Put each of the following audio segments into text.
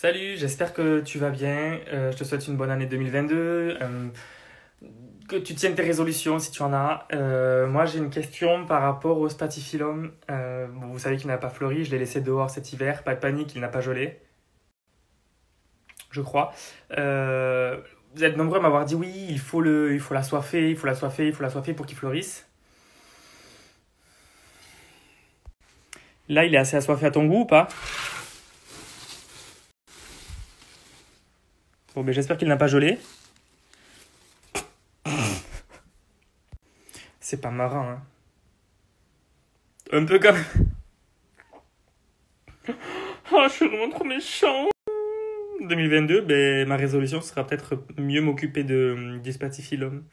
Salut, j'espère que tu vas bien. Je te souhaite une bonne année 2022. Que tu tiennes tes résolutions si tu en as. Moi, j'ai une question par rapport au spathiphyllum. Bon, vous savez qu'il n'a pas fleuri, je l'ai laissé dehors cet hiver. Pas de panique, il n'a pas gelé, je crois. Euh, Vous êtes nombreux à m'avoir dit oui, il faut l'assoiffer, il faut l'assoiffer, il faut l'assoiffer pour qu'il fleurisse. Là, il est assez assoiffé à ton goût ou pas? Bon, mais j'espère qu'il n'a pas gelé. C'est pas marrant, hein. Un peu comme... Oh, je suis vraiment trop méchant. 2022, ben, ma résolution sera peut-être mieux m'occuper du spathiphyllum.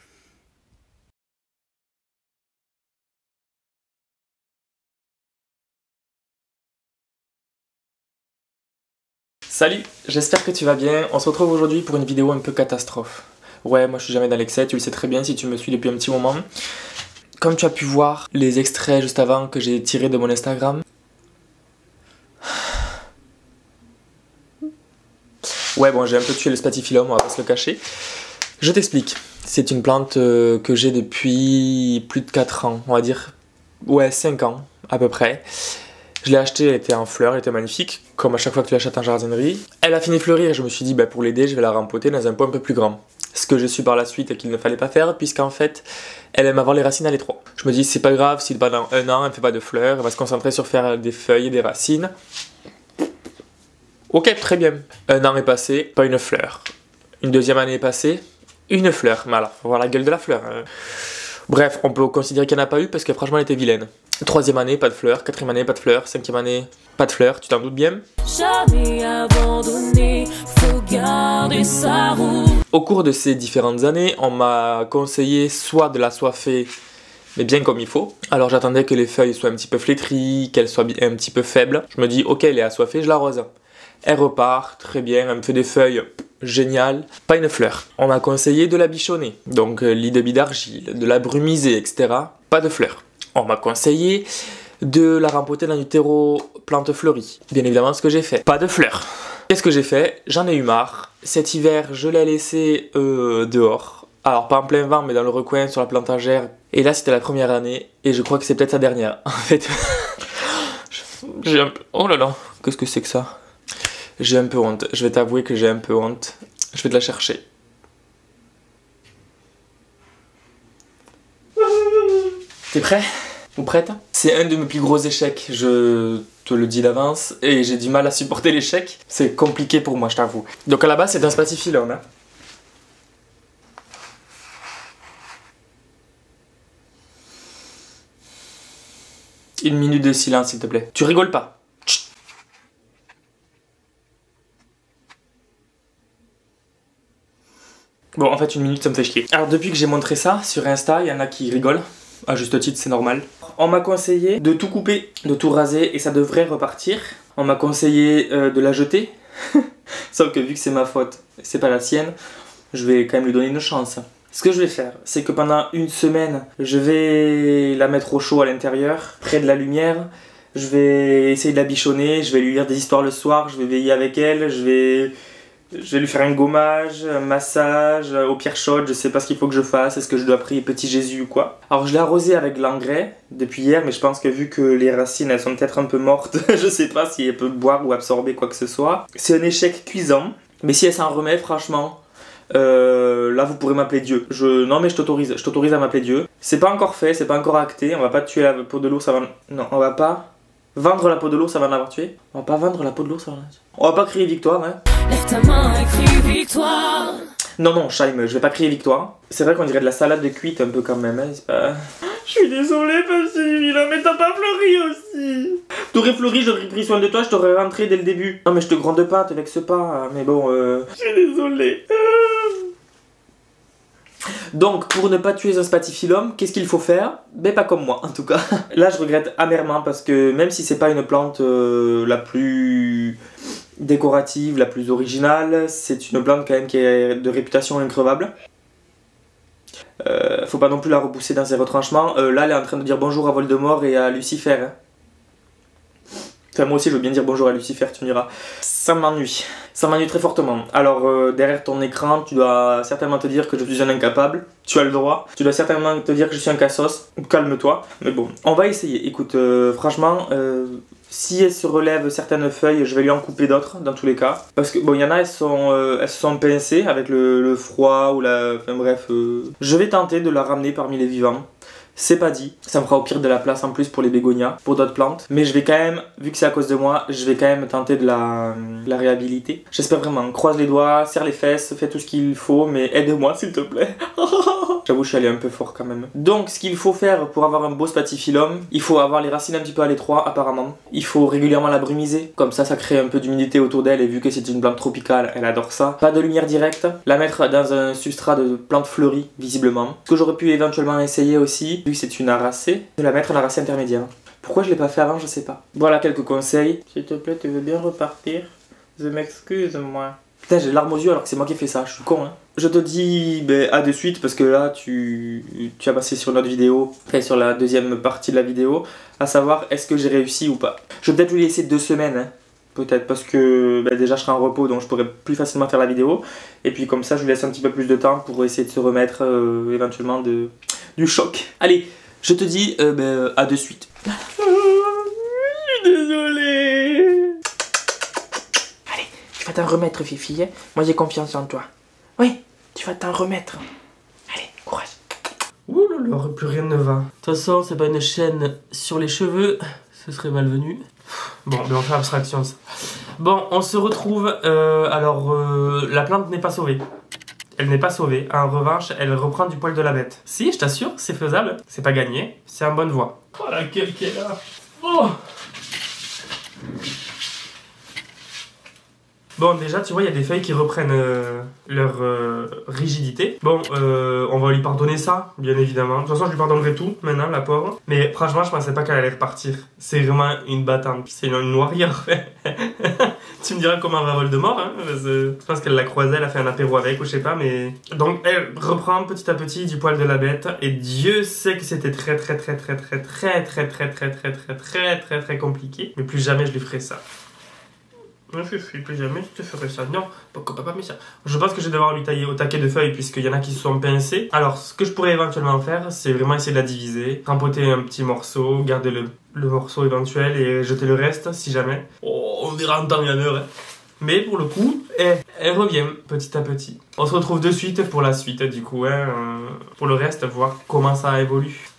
Salut, j'espère que tu vas bien. On se retrouve aujourd'hui pour une vidéo un peu catastrophe. Ouais, moi je suis jamais dans l'excès, tu le sais très bien si tu me suis depuis un petit moment. Comme tu as pu voir les extraits juste avant que j'ai tirés de mon Instagram. Ouais, bon, j'ai un peu tué le spathiphyllum, on va pas se le cacher. Je t'explique. C'est une plante que j'ai depuis plus de 4 ans, on va dire. Ouais, 5 ans à peu près. Je l'ai achetée, elle était en fleurs, elle était magnifique, comme à chaque fois que tu l'achètes en jardinerie. Elle a fini de fleurir et je me suis dit, bah, pour l'aider, je vais la rempoter dans un pot un peu plus grand. Ce que j'ai su par la suite qu'il ne fallait pas faire, puisqu'en fait, elle aime avoir les racines à l'étroit. Je me dis, c'est pas grave si pendant un an, elle ne fait pas de fleurs, elle va se concentrer sur faire des feuilles et des racines. Ok, très bien. Un an est passé, pas une fleur. Une deuxième année est passée, une fleur. Mais alors, faut voir la gueule de la fleur. Bref, on peut considérer qu'il n'y en a pas eu parce que franchement elle était vilaine. Troisième année, pas de fleurs. Quatrième année, pas de fleurs. Cinquième année, pas de fleurs. Tu t'en doutes bien? Jamais abandonné, faut garder sa route. Au cours de ces différentes années, on m'a conseillé soit de l'assoiffer, mais bien comme il faut. Alors j'attendais que les feuilles soient un petit peu flétries, qu'elles soient un petit peu faibles. Je me dis, ok, elle est assoiffée, je l'arrose. Elle repart, très bien, elle me fait des feuilles géniales. Pas une fleur. On m'a conseillé de la bichonner, donc lit de billes d'argile, de la brumiser, etc. Pas de fleurs. On m'a conseillé de la rempoter dans du terreau plante fleurie. Bien évidemment, ce que j'ai fait. Pas de fleurs. Qu'est-ce que j'ai fait? J'en ai eu marre. Cet hiver, je l'ai laissé dehors. Alors, pas en plein vent, mais dans le recoin, sur la plantagère. Et là, c'était la première année, et je crois que c'est peut-être sa dernière. En fait, j'ai un peu... Oh là là, qu'est-ce que c'est que ça? J'ai un peu honte. Je vais t'avouer que j'ai un peu honte. Je vais te la chercher. T'es prêt? Ou prête? C'est un de mes plus gros échecs, je te le dis d'avance, et j'ai du mal à supporter l'échec. C'est compliqué pour moi, je t'avoue. Donc à la base, c'est un spathiphyllum, hein. Une minute de silence, s'il te plaît. Tu rigoles pas. Chut. Bon, en fait, une minute, ça me fait chier. Alors, depuis que j'ai montré ça sur Insta, il y en a qui rigolent. À juste titre, c'est normal. On m'a conseillé de tout couper, de tout raser, et ça devrait repartir. On m'a conseillé de la jeter. Sauf que vu que c'est ma faute, c'est pas la sienne, je vais quand même lui donner une chance. Ce que je vais faire, c'est que pendant une semaine, je vais la mettre au chaud à l'intérieur, près de la lumière. Je vais essayer de la bichonner, je vais lui lire des histoires le soir, je vais veiller avec elle, je vais lui faire un gommage, un massage, aux pierres chaudes, je sais pas ce qu'il faut que je fasse, est-ce que je dois prier petit Jésus ou quoi. Alors je l'ai arrosé avec de l'engrais depuis hier, mais je pense que vu que les racines elles sont peut-être un peu mortes, je sais pas si elle peut boire ou absorber quoi que ce soit. C'est un échec cuisant, mais si elle s'en remet franchement, là vous pourrez m'appeler Dieu. Non mais je t'autorise à m'appeler Dieu. C'est pas encore fait, c'est pas encore acté, on va pas tuer la peau de l'ours avant... Non, on va pas vendre la peau de l'ours avant de l'avoir tué. On va pas vendre la peau de l'ours avant de l'avoir tué. On va pas crier victoire, hein. Lève ta main et crie victoire. Non, non, Shaim, je vais pas crier victoire. C'est vrai qu'on dirait de la salade de cuite un peu quand même, hein, c'est pas... Je suis désolée, Pepsi, mais t'as pas fleuri aussi. T'aurais fleuri, j'aurais pris soin de toi, je t'aurais rentré dès le début. Non mais je te gronde pas, te vexe pas, mais bon, je suis désolée. Donc, pour ne pas tuer un spathiphyllum, qu'est-ce qu'il faut faire? Ben pas comme moi, en tout cas. Là, je regrette amèrement parce que même si c'est pas une plante la plus décorative, la plus originale, c'est une plante quand même qui est de réputation increvable. Faut pas non plus la repousser dans ses retranchements. Là, elle est en train de dire bonjour à Voldemort et à Lucifer. Hein. Enfin, moi aussi, je veux bien dire bonjour à Lucifer, tu me diras. Ça m'ennuie. Ça m'ennuie très fortement. Alors, derrière ton écran, tu dois certainement te dire que je suis un incapable. Tu as le droit. Tu dois certainement te dire que je suis un cassos. Calme-toi. Mais bon, on va essayer. Écoute, franchement, si elle se relève certaines feuilles, je vais lui en couper d'autres, dans tous les cas. Parce que, bon, il y en a, elles se sont pincées avec le froid ou la... Enfin bref, je vais tenter de la ramener parmi les vivants. C'est pas dit, ça me fera au pire de la place en plus pour les bégonias, pour d'autres plantes. Mais je vais quand même, vu que c'est à cause de moi, je vais quand même tenter de la réhabiliter. J'espère vraiment, croise les doigts, serre les fesses, fais tout ce qu'il faut, mais aide-moi s'il te plaît. J'avoue, je suis allé un peu fort quand même. Donc, ce qu'il faut faire pour avoir un beau spathiphyllum, il faut avoir les racines un petit peu à l'étroit apparemment. Il faut régulièrement la brumiser, comme ça crée un peu d'humidité autour d'elle, et vu que c'est une plante tropicale, elle adore ça. Pas de lumière directe, la mettre dans un substrat de plantes fleuries, visiblement. Ce que j'aurais pu éventuellement essayer aussi, vu que c'est une aracée, de la mettre à la racée intermédiaire. Pourquoi je l'ai pas fait avant, je sais pas. Voilà quelques conseils. S'il te plaît, tu veux bien repartir? Je m'excuse, moi. Putain, j'ai larmes aux yeux alors que c'est moi qui ai fait ça, je suis con, hein. Je te dis à de suite parce que là, tu as passé sur notre vidéo, enfin sur la deuxième partie de la vidéo, à savoir est-ce que j'ai réussi ou pas. Je vais peut-être lui laisser 2 semaines, hein. Peut-être parce que déjà je serai en repos donc je pourrai plus facilement faire la vidéo. Et puis comme ça, je lui laisse un petit peu plus de temps pour essayer de se remettre éventuellement du choc. Allez, je te dis à de suite. Je suis désolée. Allez, tu vas t'en remettre, Fifi. Hein. Moi j'ai confiance en toi. Oui, tu vas t'en remettre. Allez, courage. Ouh là là, plus rien ne va. De toute façon, c'est pas une chaîne sur les cheveux. Ce serait malvenu. Bon, mais on fait abstraction ça. Bon, on se retrouve. La plante n'est pas sauvée. Elle n'est pas sauvée. En revanche, elle reprend du poil de la bête. Si, je t'assure, c'est faisable. C'est pas gagné. C'est en bonne voie. Oh, la gueule qui est là. Oh. Bon, déjà, tu vois, il y a des feuilles qui reprennent leur rigidité. Bon, on va lui pardonner ça, bien évidemment. De toute façon, je lui pardonnerai tout, maintenant, la pauvre. Mais franchement, je pensais pas qu'elle allait repartir. C'est vraiment une battante. C'est une warrior. Tu me diras comment va Voldemort, hein. Je pense qu'elle l'a croisée, elle a fait un apéro avec, ou je sais pas, mais... Donc, elle reprend petit à petit du poil de la bête. Et Dieu sait que c'était très compliqué. Mais plus jamais je lui ferai ça. Plus jamais je te ferai ça. Non, pourquoi pas mais ça. Je pense que je vais devoir lui tailler au taquet de feuilles puisqu'il y en a qui se sont pincés. Alors, ce que je pourrais éventuellement faire, c'est vraiment essayer de la diviser, rempoter un petit morceau, garder le morceau éventuel et jeter le reste si jamais. Oh, on verra en temps et en heure. Hein. Mais pour le coup, elle revient petit à petit. On se retrouve de suite pour la suite du coup. Hein, pour le reste, voir comment ça évolue.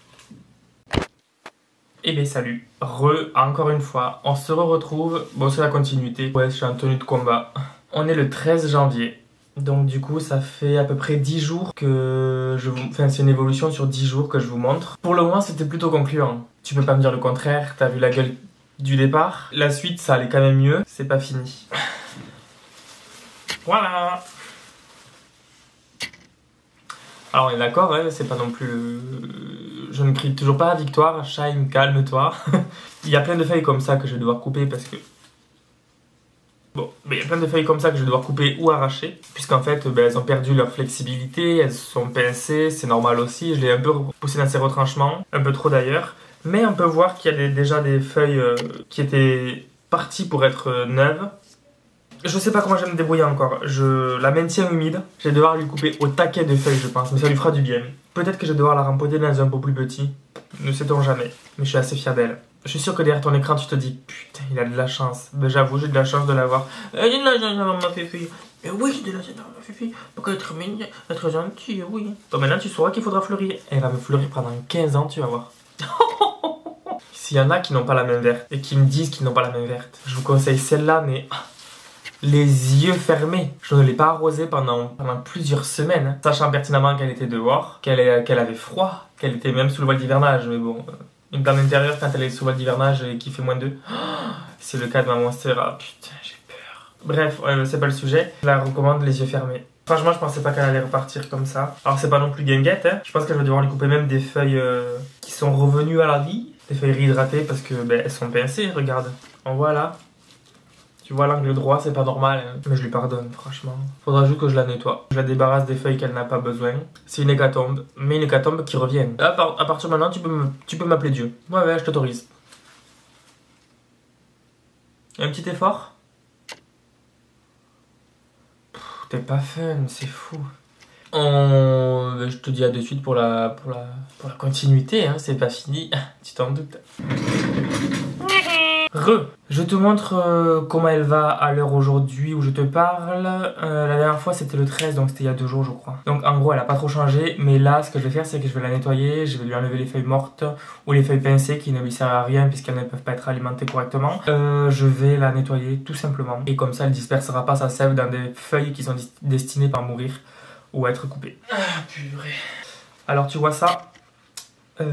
Eh bien salut, encore une fois, on se retrouve, bon c'est la continuité, ouais je suis en tenue de combat. On est le 13 janvier, donc du coup ça fait à peu près 10 jours que enfin c'est une évolution sur 10 jours que je vous montre. Pour le moment c'était plutôt concluant, tu peux pas me dire le contraire, t'as vu la gueule du départ. La suite ça allait quand même mieux, c'est pas fini. Voilà. Alors on est d'accord, hein, c'est pas non plus... Je ne crie toujours pas la victoire, Shaim, calme-toi. Il y a plein de feuilles comme ça que je vais devoir couper parce que... Bon, mais il y a plein de feuilles comme ça que je vais devoir couper ou arracher. Puisqu'en fait, elles ont perdu leur flexibilité, elles sont pincées, c'est normal aussi. Je l'ai un peu poussé dans ses retranchements, un peu trop d'ailleurs. Mais on peut voir qu'il y a déjà des feuilles qui étaient parties pour être neuves. Je sais pas comment je vais me débrouiller encore, je la maintiens humide, je vais devoir lui couper au taquet de feuilles je pense, mais ça lui fera du bien. Peut-être que je vais devoir la rempoter dans un pot plus petit, ne sait-on jamais, mais je suis assez fier d'elle. Je suis sûr que derrière ton écran tu te dis, putain il a de la chance, ben j'avoue j'ai de la chance de l'avoir. J'ai de la chance d'avoir ma fifi, mais oui j'ai de la chance d'avoir ma fifi, pour qu'elle être mignonne, être gentille, oui. Donc maintenant tu sauras qu'il faudra fleurir, elle va me fleurir pendant 15 ans tu vas voir. S'il y en a qui n'ont pas la main verte et qui me disent qu'ils n'ont pas la main verte, je vous conseille celle-là mais... Les yeux fermés. Je ne l'ai pas arrosée pendant plusieurs semaines, sachant pertinemment qu'elle était dehors, qu'elle avait froid, qu'elle était même sous le voile d'hivernage. Mais bon, une plante intérieure quand elle est sous le voile d'hivernage et qui fait -2, c'est le cas de ma Monstera. Putain, j'ai peur. Bref, c'est pas le sujet. Je la recommande les yeux fermés. Franchement, je pensais pas qu'elle allait repartir comme ça. Alors, c'est pas non plus guinguette, hein. Je pense que je vais devoir lui couper même des feuilles qui sont revenues à la vie. Des feuilles réhydratées parce que elles sont pincées, regarde. En voilà. Tu vois l'angle droit, c'est pas normal, hein. Mais je lui pardonne, franchement. Faudra juste que je la nettoie. Je la débarrasse des feuilles qu'elle n'a pas besoin. C'est une hécatombe, mais une hécatombe qui revient. À partir de maintenant, tu peux m'appeler Dieu. Ouais, je t'autorise. Un petit effort. T'es pas fun, c'est fou. Je te dis à de suite pour la continuité, hein, c'est pas fini, tu t'en doutes. Je te montre comment elle va à l'heure aujourd'hui où je te parle. La dernière fois c'était le 13, donc c'était il y a 2 jours je crois. Donc en gros elle a pas trop changé, mais là ce que je vais faire c'est que je vais la nettoyer, je vais lui enlever les feuilles mortes ou les feuilles pincées qui ne lui servent à rien puisqu'elles ne peuvent pas être alimentées correctement. Je vais la nettoyer tout simplement et comme ça elle dispersera pas sa sève dans des feuilles qui sont destinées à mourir ou à être coupées. Ah purée. Alors tu vois ça, je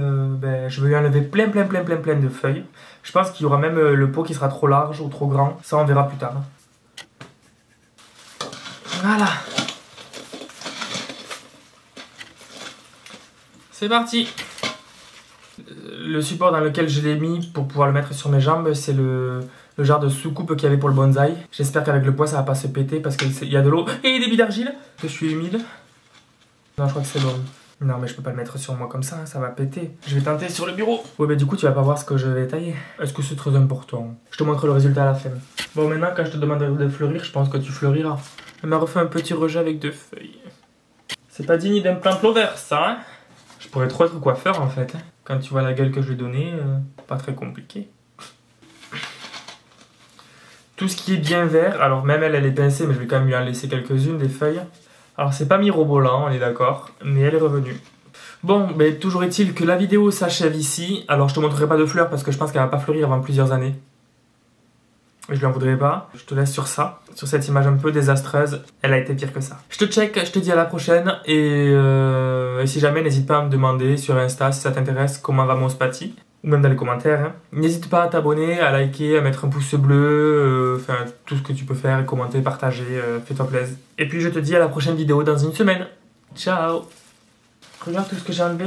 vais lui enlever plein de feuilles. Je pense qu'il y aura même le pot qui sera trop large ou trop grand. Ça on verra plus tard. Voilà. C'est parti. Le support dans lequel je l'ai mis pour pouvoir le mettre sur mes jambes, c'est le genre de soucoupe qu'il y avait pour le bonsaï. J'espère qu'avec le poids ça va pas se péter parce qu'il y a de l'eau et des billes d'argile. Que je suis humide. Non, je crois que c'est bon. Non mais je peux pas le mettre sur moi comme ça, hein, ça va péter. Je vais tenter sur le bureau. Ouais mais du coup tu vas pas voir ce que je vais tailler. Est-ce que c'est très important? Je te montre le résultat à la fin. Bon maintenant quand je te demande de fleurir, je pense que tu fleuriras. Elle m'a refait un petit rejet avec 2 feuilles. C'est pas digne d'un plan plover ça, hein. Je pourrais trop être coiffeur en fait. Hein. Quand tu vois la gueule que je lui ai donnée, pas très compliqué. Tout ce qui est bien vert, alors même elle est pincée mais je vais quand même lui en laisser quelques-unes des feuilles. Alors c'est pas mirobolant, on est d'accord, mais elle est revenue. Bon, mais toujours est-il que la vidéo s'achève ici. Alors je te montrerai pas de fleurs parce que je pense qu'elle va pas fleurir avant plusieurs années. Je lui en voudrais pas. Je te laisse sur ça, sur cette image un peu désastreuse. Elle a été pire que ça. Je te check, je te dis à la prochaine. Et si jamais, n'hésite pas à me demander sur Insta si ça t'intéresse comment va mon spati. Ou même dans les commentaires. Hein. N'hésite pas à t'abonner, à liker, à mettre un pouce bleu, enfin tout ce que tu peux faire, commenter, partager, fais-toi plaisir. Et puis je te dis à la prochaine vidéo dans une semaine. Ciao. Regarde tout ce que j'ai enlevé.